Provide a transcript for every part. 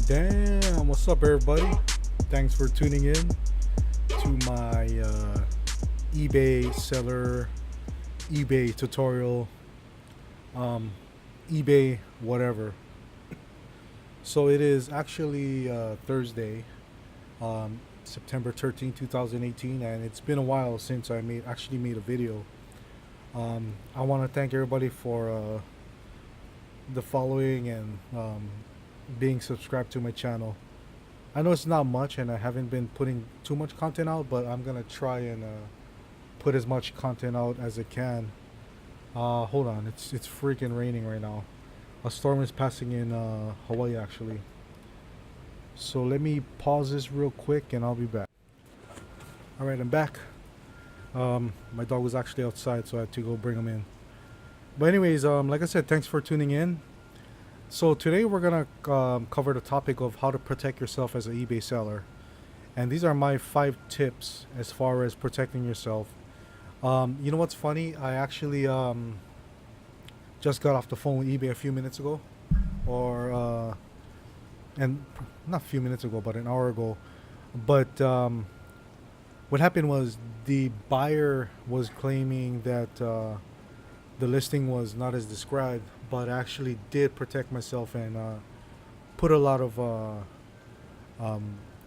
Damn, what's up, everybody? Thanks for tuning in to my eBay seller, eBay tutorial, um, eBay whatever. So it is actually Thursday, September 13th, 2018, and it's been a while since I actually made a video. I want to thank everybody for the following and being subscribed to my channel. I know it's not much, and I haven't been putting too much content out, but I'm gonna try and put as much content out as I can. Hold on, it's freaking raining right now. A storm is passing in Hawaii actually. So let me pause this real quick, and I'll be back. All right, I'm back. My dog was actually outside, so I had to go bring him in. But anyways, like I said, thanks for tuning in. So today we're gonna cover the topic of how to protect yourself as an eBay seller, and these are my 5 tips as far as protecting yourself. You know what's funny? I actually just got off the phone with eBay a few minutes ago, or and not a few minutes ago, but an hour ago. But what happened was the buyer was claiming that the listing was not as described, but I actually did protect myself and put a lot of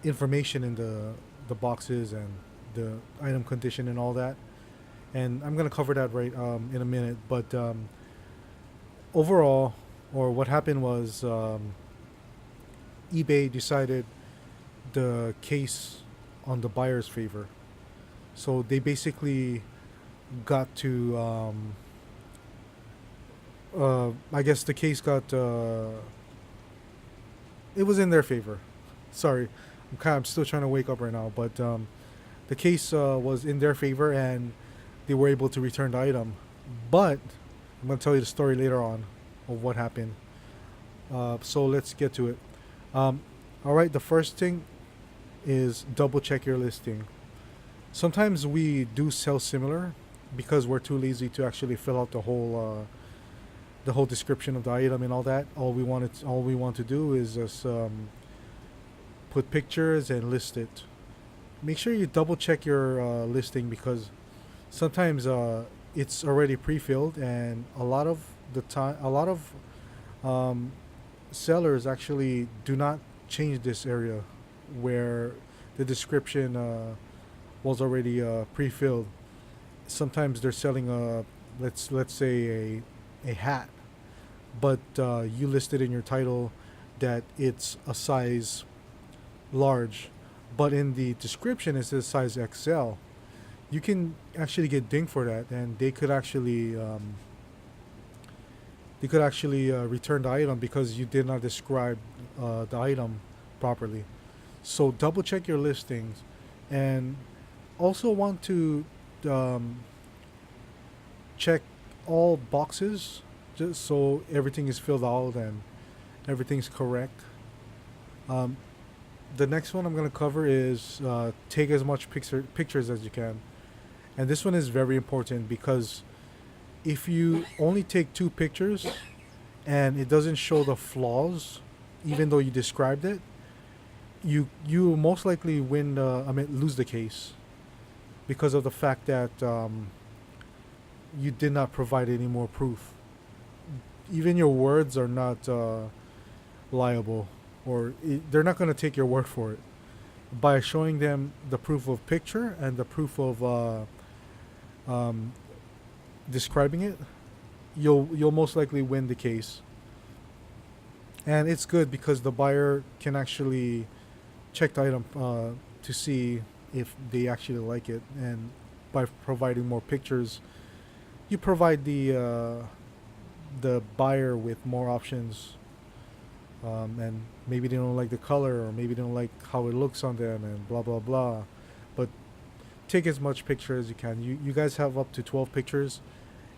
information in the boxes and the item condition and all that. And I'm gonna cover that right in a minute. But overall, or what happened was eBay decided the case on the buyer's favor. So they basically got to I guess the case got it was in their favor. Sorry, I'm still trying to wake up right now, but the case was in their favor, and they were able to return the item. But I'm gonna tell you the story later on of what happened. So let's get to it. All right, the first thing is double check your listing. Sometimes we do sell similar because we're too lazy to actually fill out the whole description of the item and all that. All we want to do is just put pictures and list it. Make sure you double check your listing, because sometimes it's already pre-filled, and a lot of the time, a lot of sellers actually do not change this area where the description was already pre-filled. Sometimes they're selling let's say a hat, but you listed in your title that it's a size large, but in the description it says size XL. You can actually get dinged for that, and they could actually return the item because you did not describe the item properly. So double check your listings, and also want to check all boxes just so everything is filled out and everything's correct. The next one I'm going to cover is take as much pictures as you can. And this one is very important, because if you only take 2 pictures and it doesn't show the flaws, even though you described it, you most likely lose the case, because of the fact that you did not provide any more proof. Even your words are not liable, or they're not going to take your word for it. By showing them the proof of picture and the proof of describing it, you'll most likely win the case. And it's good because the buyer can actually check the item to see if they actually like it, and by providing more pictures, you provide the buyer with more options, and maybe they don't like the color, or maybe they don't like how it looks on them, and blah blah blah. But take as much picture as you can. You guys have up to 12 pictures,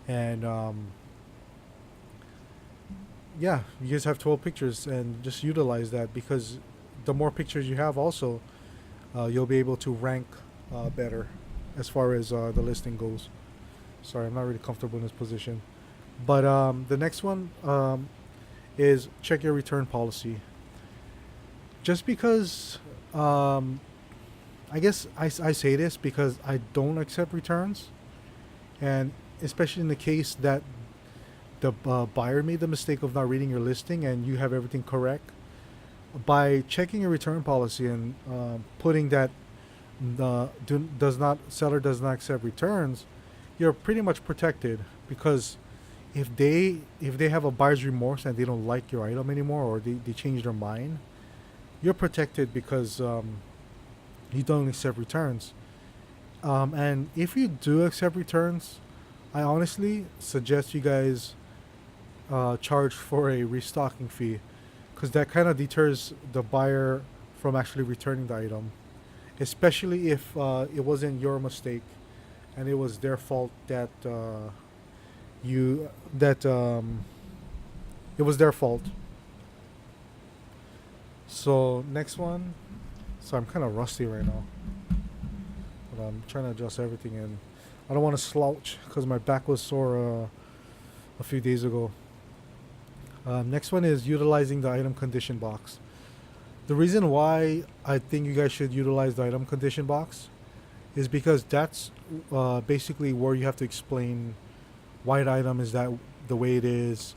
and yeah, you guys have 12 pictures, and just utilize that, because the more pictures you have, also you'll be able to rank better as far as the listing goes. Sorry, I'm not really comfortable in this position. But the next one is check your return policy. Just because, um, I guess I say this because I don't accept returns, and especially in the case that the buyer made the mistake of not reading your listing and you have everything correct. By checking your return policy and putting that does not seller does not accept returns, you're pretty much protected because if they have a buyer's remorse and they don't like your item anymore or they change their mind, you're protected because you don't accept returns. And if you do accept returns, I honestly suggest you guys charge for a restocking fee because that kind of deters the buyer from actually returning the item, especially if it wasn't your mistake and it was their fault that you that it was their fault. So next one. So I'm kind of rusty right now, but I'm trying to adjust everything and I don't want to slouch because my back was sore a few days ago. Next one is utilizing the item condition box. The reason why I think you guys should utilize the item condition box is because that's basically where you have to explain why the item is that the way it is,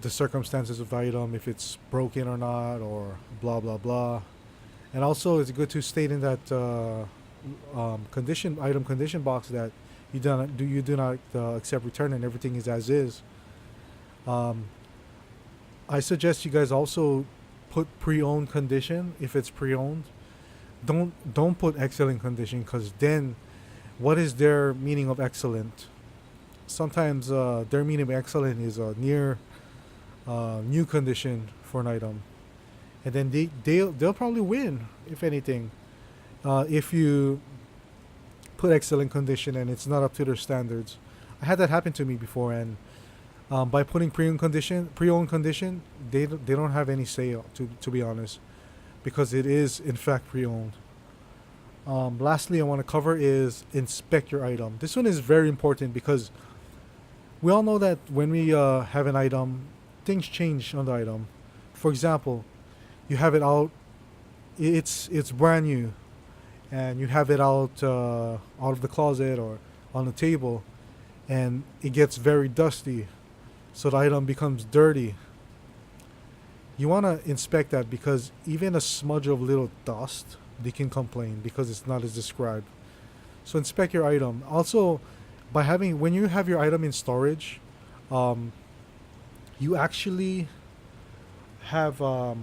the circumstances of the item, if it's broken or not, or blah blah blah. And also, it's good to state in that condition item condition box that you do not accept return and everything is as is. Um, I suggest you guys also put pre-owned condition if it's pre-owned. Don't put excellent condition because then, what is their meaning of excellent? Sometimes their meaning of excellent is near new condition for an item, and then they'll probably win if anything. If you put excellent condition and it's not up to their standards, I had that happen to me before, and by putting pre-owned condition, they don't have any say to be honest, because it is in fact pre-owned. Lastly, I want to cover is inspect your item. This one is very important because we all know that when we have an item, things change on the item. For example, you have it out, it's brand new, and you have it out of the closet or on the table, and it gets very dusty, so the item becomes dirty. You want to inspect that because even a smudge of little dust, they can complain because it's not as described. So inspect your item. Also, by having when you have your item in storage, um, you actually have a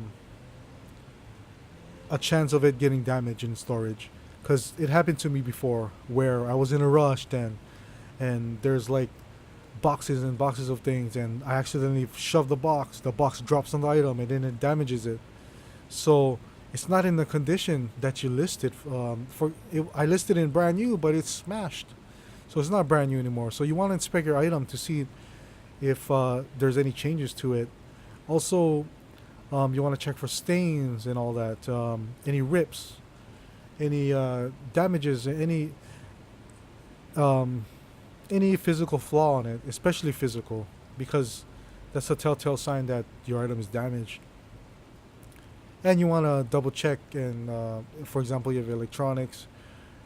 chance of it getting damaged in storage. Because it happened to me before where I was in a rush then, and there's like boxes and boxes of things, and I accidentally shove the box. The box drops on the item, and then it damages it. So it's not in the condition that you listed. I listed in brand new, but it's smashed, so it's not brand new anymore. So you want to inspect your item to see if there's any changes to it. Also, you want to check for stains and all that, any rips, any damages, um, any physical flaw on it, especially physical, because that's a telltale sign that your item is damaged. And you want to double check, and for example, you have electronics,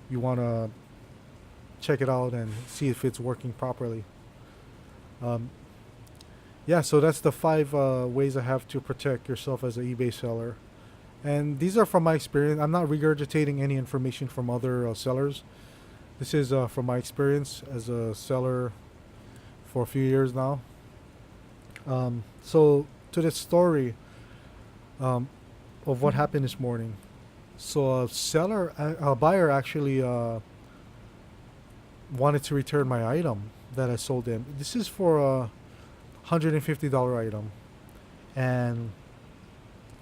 you want to check it out and see if it's working properly. Um, yeah, so that's the five ways I have to protect yourself as an eBay seller. And these are from my experience. I'm not regurgitating any information from other sellers. This is from my experience as a seller for a few years now. So to the story of what happened this morning. So a buyer actually wanted to return my item that I sold them. This is for a $150 item, and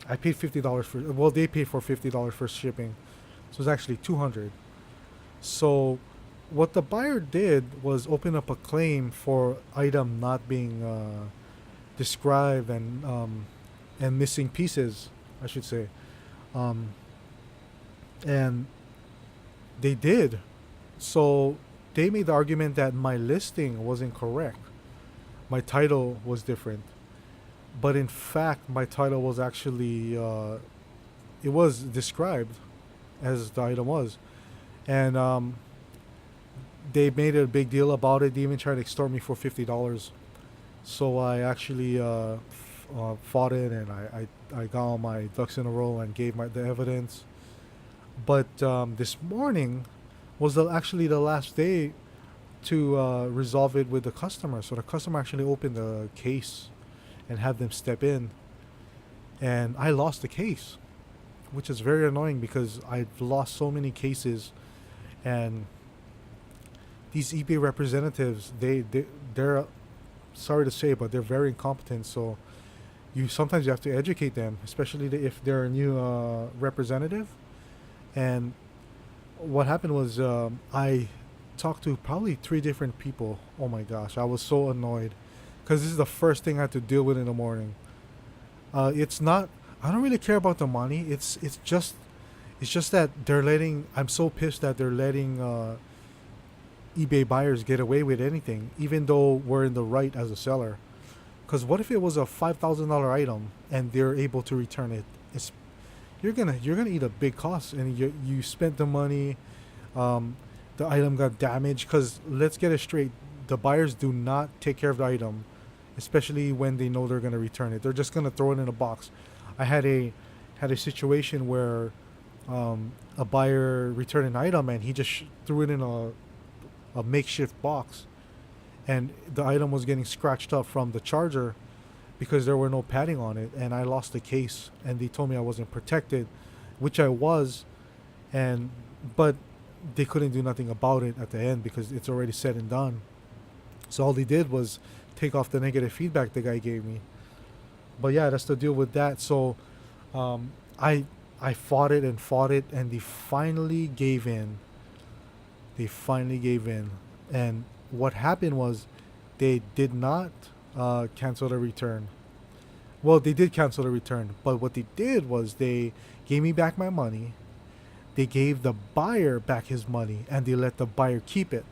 I paid $50 for. Well, they paid for $50 for shipping, so it's actually 200. So, what the buyer did was open up a claim for item not being described and missing pieces, I should say, um, and they did. So they made the argument that my listing was incorrect. My title was different. but in fact, my title was actually it was described as the item was, and they made a big deal about it. They even tried to extort me for $50. So I actually fought it, and I got all my ducks in a row and gave the evidence. But this morning was actually the last day to resolve it with the customer. So the customer actually opened the case and had them step in, and I lost the case, which is very annoying because I've lost so many cases, and these eBay representatives, they're sorry to say, but they're very incompetent. So sometimes you have to educate them, especially if they're a new representative. And what happened was I talked to probably three different people. Oh my gosh, I was so annoyed because this is the first thing I had to deal with in the morning. It's not. I don't really care about the money. It's just that they're letting. I'm so pissed that they're letting eBay buyers get away with anything, even though we're in the right as a seller. Because what if it was a $5,000 item and they're able to return it? You're gonna eat a big cost, and you spent the money. The item got damaged. Because let's get it straight, the buyers do not take care of the item, especially when they know they're gonna return it. They're just gonna throw it in a box. I had a situation where a buyer returned an item and he just threw it in a makeshift box, and the item was getting scratched up from the charger because there were no padding on it, and I lost the case, and they told me I wasn't protected, which I was, and but they couldn't do nothing about it at the end because it's already said and done. So all they did was take off the negative feedback the guy gave me. But yeah, that's the deal with that. So um, I I fought it and fought it, and they finally gave in. They finally gave in. And what happened was they did not cancel the return. Well, they did cancel the return, but what they did was they gave me back my money. They gave the buyer back his money, and they let the buyer keep it.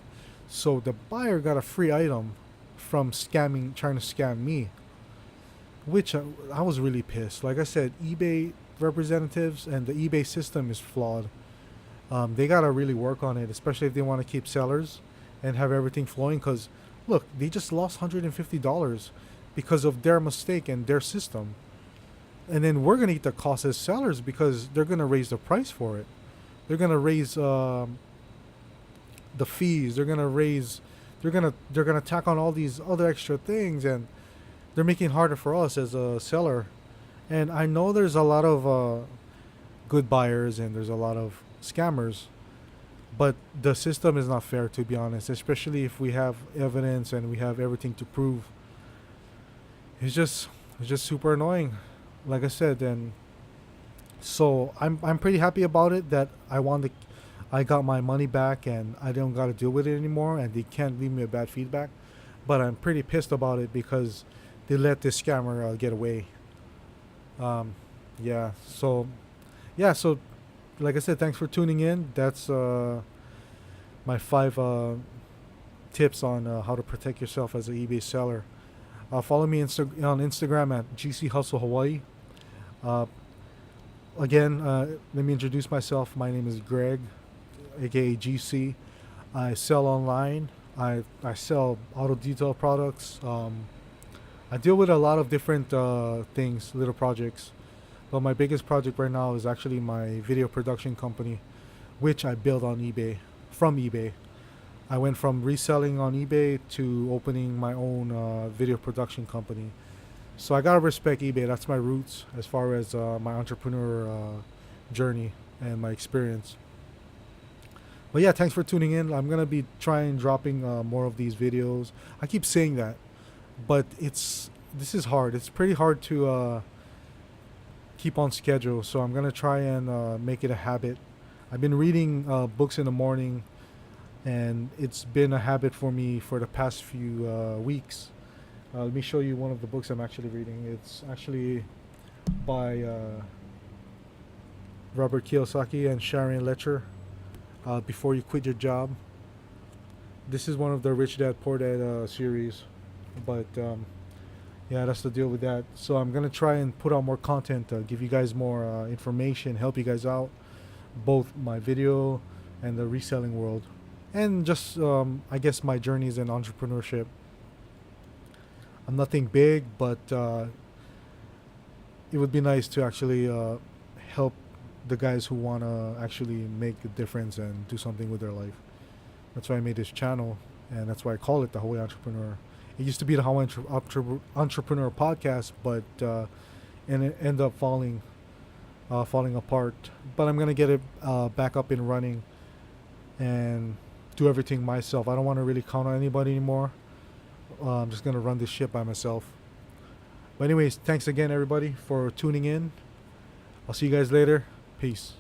So the buyer got a free item from trying to scam me, which I was really pissed. Like I said, eBay representatives and the eBay system is flawed. They gotta really work on it, especially if they want to keep sellers and have everything flowing. Cause look, they just lost $150 because of their mistake and their system, and then we're gonna eat the cost as sellers because they're gonna raise the price for it. They're gonna raise the fees. They're gonna raise. They're gonna tack on all these other extra things, and they're making it harder for us as a seller. And I know there's a lot of good buyers and there's a lot of scammers, but the system is not fair, to be honest. Especially if we have evidence and we have everything to prove. It's just super annoying, like I said. And so I'm pretty happy about it that I got my money back and I don't got to deal with it anymore, and they can't leave me a bad feedback. But I'm pretty pissed about it because they let this scammer get away. Um, yeah. So like I said, thanks for tuning in. That's my 5 tips on how to protect yourself as an eBay seller. Follow me on Instagram at GC Hustle Hawaii. Uh, Again, let me introduce myself. My name is Greg, aka GC. I sell online. I sell auto detail products. I deal with a lot of different things, little projects. But my biggest project right now is actually my video production company, which I built on eBay, from eBay. I went from reselling on eBay to opening my own video production company. So I gotta respect eBay. That's my roots as far as my entrepreneur journey and my experience. But yeah, thanks for tuning in. I'm gonna be dropping more of these videos. I keep saying that, but this is hard. It's pretty hard to keep on schedule. So I'm gonna try and make it a habit. I've been reading books in the morning, and it's been a habit for me for the past few weeks. Let me show you one of the books I'm actually reading. It's actually by Robert Kiyosaki and Sharon Lecher. Before You Quit Your Job. This is one of the Rich Dad Poor Dad series, but Yeah, that's the deal with that. So I'm gonna try and put out more content, give you guys more information, help you guys out, both my video and the reselling world, and just I guess my journeys in entrepreneurship. I'm nothing big, but it would be nice to actually help the guys who want to actually make a difference and do something with their life. That's why I made this channel, and that's why I call it the Hawaii Entrepreneur. It used to be the Hawaii Entrepreneur podcast, but and it ended up falling apart. But I'm gonna get it back up and running and do everything myself. I don't want to really count on anybody anymore. I'm just gonna run this ship by myself. But anyways, thanks again everybody for tuning in. I'll see you guys later. Peace.